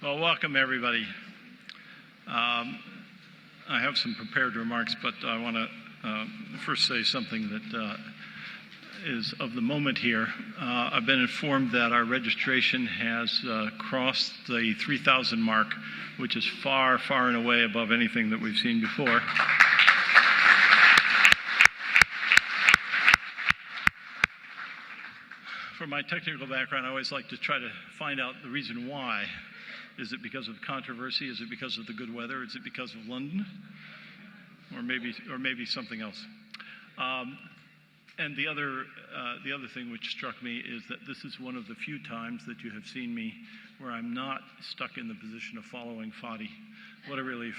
Well, welcome everybody. I have some prepared remarks, but I want to first say something that is of the moment here. I've been informed that our registration has crossed the 3,000 mark, which is far, far and away above anything that we've seen before. From my technical background, I always like to try to find out the reason why. Is it because of controversy? Is it because of the good weather? Is it because of London? Or maybe something else. And the other thing which struck me is that this is one of the few times that you have seen me where I'm not stuck in the position of following Fadi. What a relief.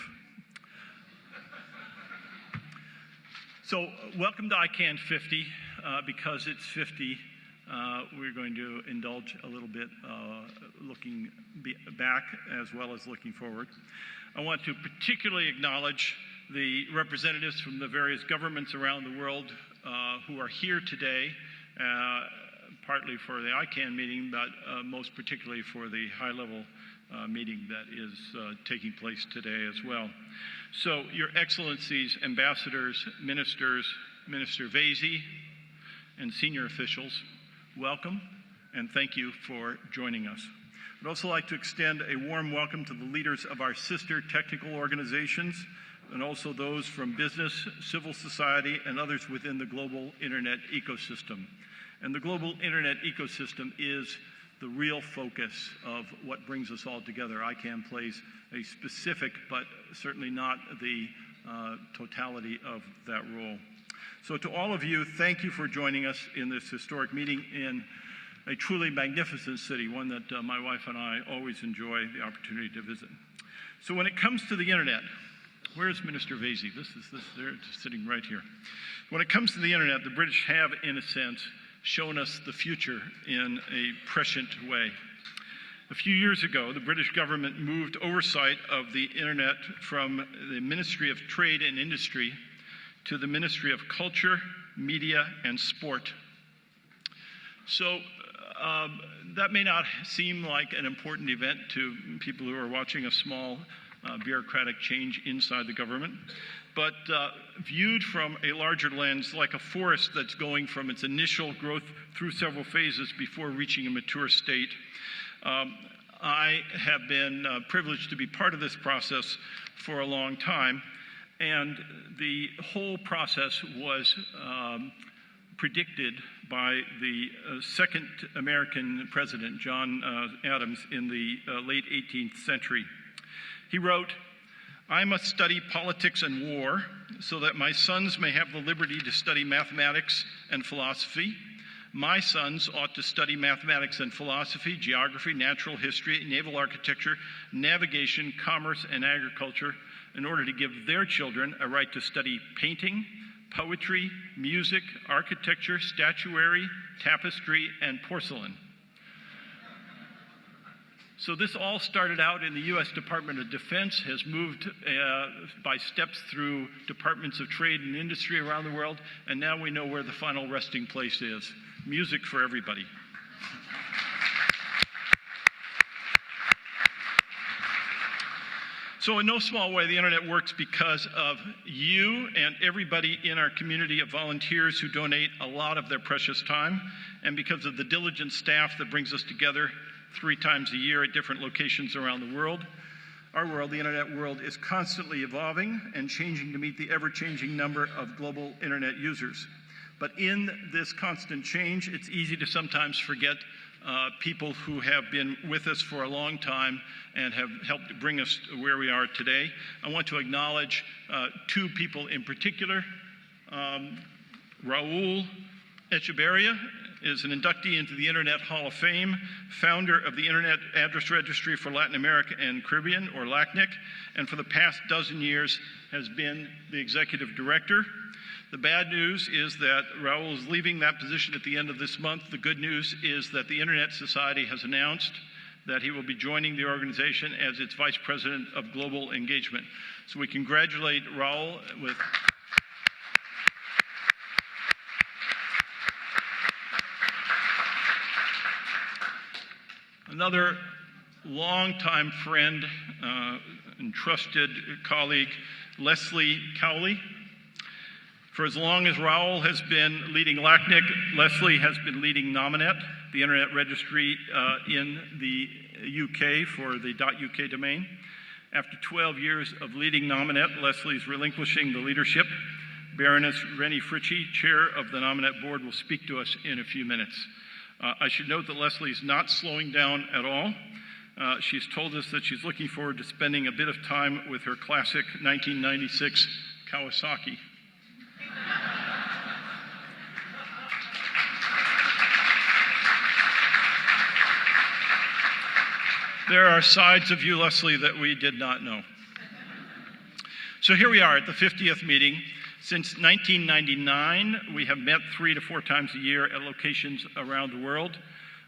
So welcome to ICANN50. Because it's 50, we're going to indulge a little bit looking back as well as looking forward. I want to particularly acknowledge the representatives from the various governments around the world who are here today, partly for the ICANN meeting, but most particularly for the high-level meeting that is taking place today as well. So, Your Excellencies, ambassadors, ministers, Minister Vasey, and senior officials, welcome, and thank you for joining us. I'd also like to extend a warm welcome to the leaders of our sister technical organizations, and also those from business, civil society, and others within the global internet ecosystem. And the global internet ecosystem is the real focus of what brings us all together. ICANN plays a specific, but certainly not the totality of that role. So to all of you, thank you for joining us in this historic meeting in a truly magnificent city, one that my wife and I always enjoy the opportunity to visit. So when it comes to the internet, where's Minister Vasey? They're sitting right here. When it comes to the internet, the British have, in a sense, shown us the future in a prescient way. A few years ago, the British government moved oversight of the internet from the Ministry of Trade and Industry to the Ministry of Culture, Media, and Sport. So that may not seem like an important event to people who are watching a small bureaucratic change inside the government, but viewed from a larger lens, like a forest that's going from its initial growth through several phases before reaching a mature state. I have been privileged to be part of this process for a long time, and the whole process was predicted by the second American president, John Adams, in the late 18th century. He wrote, "I must study politics and war so that my sons may have the liberty to study mathematics and philosophy. My sons ought to study mathematics and philosophy, geography, natural history, naval architecture, navigation, commerce, and agriculture in order to give their children a right to study painting, poetry, music, architecture, statuary, tapestry, and porcelain." So this all started out in the U.S. Department of Defense, has moved by steps through departments of trade and industry around the world, and now we know where the final resting place is. Music for everybody. So in no small way, the internet works because of you and everybody in our community of volunteers who donate a lot of their precious time, and because of the diligent staff that brings us together 3 times a year at different locations around the world. Our world, the internet world, is constantly evolving and changing to meet the ever-changing number of global internet users. But in this constant change, it's easy to sometimes forget people who have been with us for a long time and have helped bring us to where we are today. I want to acknowledge 2 people in particular. Raul Echeverria is an inductee into the Internet Hall of Fame, founder of the Internet Address Registry for Latin America and Caribbean, or LACNIC, and for the past dozen years has been the executive director. The bad news is that Raul is leaving that position at the end of this month. The good news is that the Internet Society has announced that he will be joining the organization as its Vice President of Global Engagement. So we congratulate Raul with another longtime friend and trusted colleague, Leslie Cowley. For as long as Raoul has been leading LACNIC, Leslie has been leading Nominet, the internet registry in the UK for the .uk domain. After 12 years of leading Nominet, Leslie is relinquishing the leadership. Baroness Rennie Fritchie, chair of the Nominet board, will speak to us in a few minutes. I should note that Leslie is not slowing down at all. She's told us that she's looking forward to spending a bit of time with her classic 1996 Kawasaki. There are sides of you, Leslie, that we did not know. So here we are at the 50th meeting. Since 1999, we have met 3 to 4 times a year at locations around the world.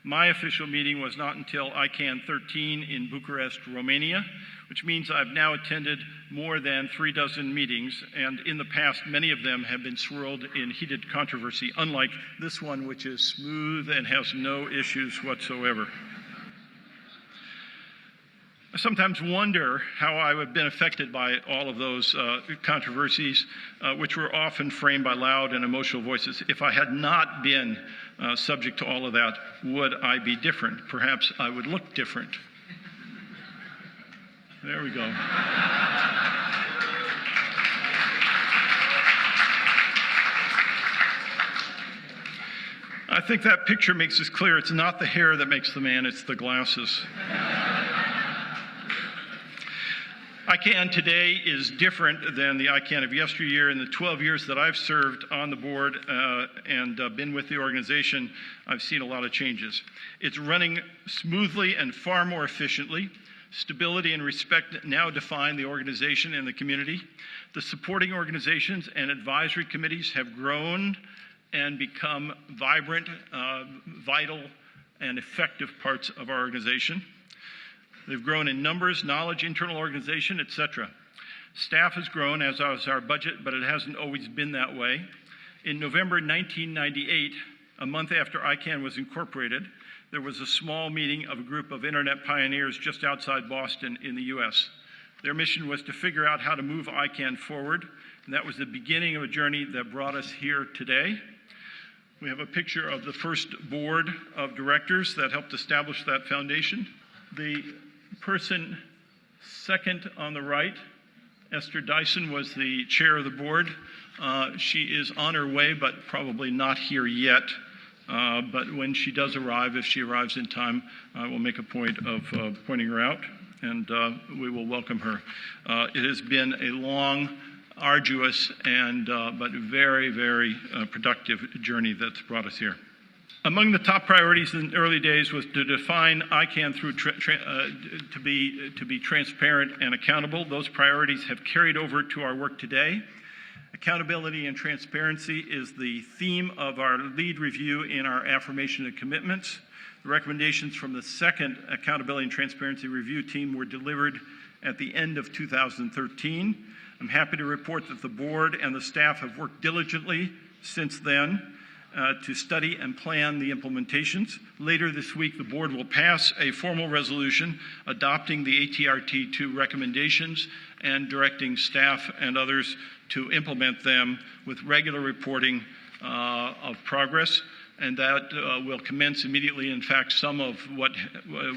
My official meeting was not until ICANN50 in Bucharest, Romania, which means I've now attended more than 36 meetings, and in the past, many of them have been swirled in heated controversy, unlike this one, which is smooth and has no issues whatsoever. I sometimes wonder how I would have been affected by all of those controversies, which were often framed by loud and emotional voices. If I had not been subject to all of that, would I be different? Perhaps I would look different. There we go. I think that picture makes this clear. It's not the hair that makes the man, it's the glasses. ICANN today is different than the ICANN of yesteryear. In the 12 years that I've served on the board and been with the organization, I've seen a lot of changes. It's running smoothly and far more efficiently. Stability and respect now define the organization and the community. The supporting organizations and advisory committees have grown and become vibrant, vital, and effective parts of our organization. They've grown in numbers, knowledge, internal organization, etc. Staff has grown, as has our budget, but it hasn't always been that way. In November 1998, a month after ICANN was incorporated, there was a small meeting of a group of internet pioneers just outside Boston in the US. Their mission was to figure out how to move ICANN forward, and that was the beginning of a journey that brought us here today. We have a picture of the first board of directors that helped establish that foundation. The person second on the right, Esther Dyson, was the chair of the board. She is on her way, but probably not here yet. But when she does arrive, if she arrives in time, I will make a point of pointing her out, and we will welcome her. It has been a long, arduous, and but very, very productive journey that's brought us here. Among the top priorities in the early days was to define ICANN through to be transparent and accountable. Those priorities have carried over to our work today. Accountability and transparency is the theme of our lead review in our affirmation and commitments. The recommendations from the second Accountability and Transparency Review team were delivered at the end of 2013. I'm happy to report that the board and the staff have worked diligently since then to study and plan the implementations. Later this week, the board will pass a formal resolution adopting the ATRT2 recommendations and directing staff and others to implement them with regular reporting of progress, and that will commence immediately. In fact, some of what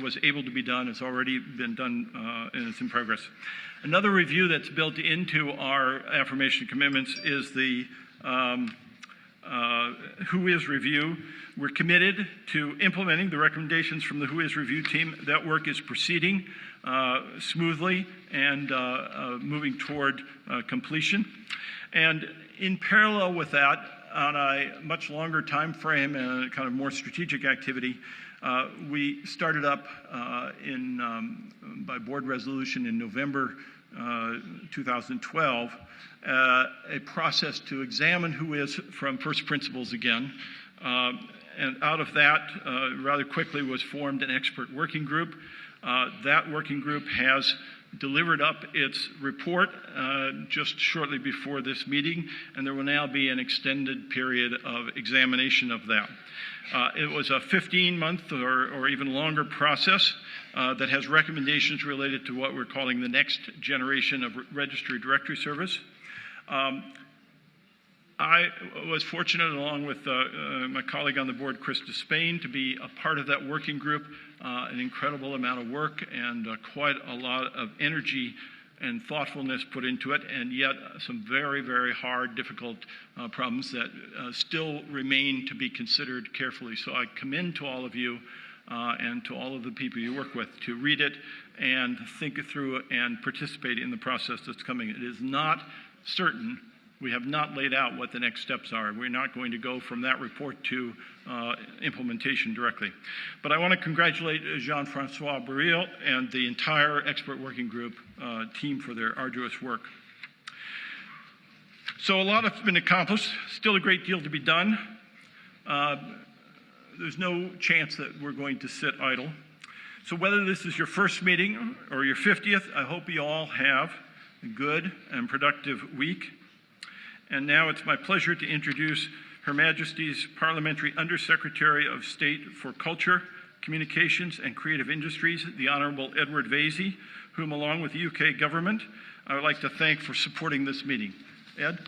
was able to be done has already been done and it's in progress. Another review that's built into our affirmation commitments is the Who Is review. We're committed to implementing the recommendations from the Who Is review team. That work is proceeding smoothly and moving toward completion. And in parallel with that, on a much longer time frame and a kind of more strategic activity, we started up by board resolution in November 2012, a process to examine who is from first principles again. And out of that, rather quickly was formed an expert working group. That working group has delivered up its report just shortly before this meeting, and there will now be an extended period of examination of that. It was a 15-month or even longer process that has recommendations related to what we're calling the next generation of registry directory service. I was fortunate, along with my colleague on the board, Chris Despain, to be a part of that working group. An incredible amount of work and quite a lot of energy and thoughtfulness put into it, and yet some very, very hard, difficult problems that still remain to be considered carefully. So I commend to all of you and to all of the people you work with to read it and think it through and participate in the process that's coming. It is not certain. We have not laid out what the next steps are. We're not going to go from that report to implementation directly. But I want to congratulate Jean-Francois Baril and the entire expert working group team for their arduous work. So a lot has been accomplished, still a great deal to be done. There's no chance that we're going to sit idle. So whether this is your first meeting or your 50th, I hope you all have a good and productive week. And now it's my pleasure to introduce Her Majesty's Parliamentary Undersecretary of State for Culture, Communications and Creative Industries, the Honourable Edward Vasey, whom, along with the UK government, I would like to thank for supporting this meeting. Ed?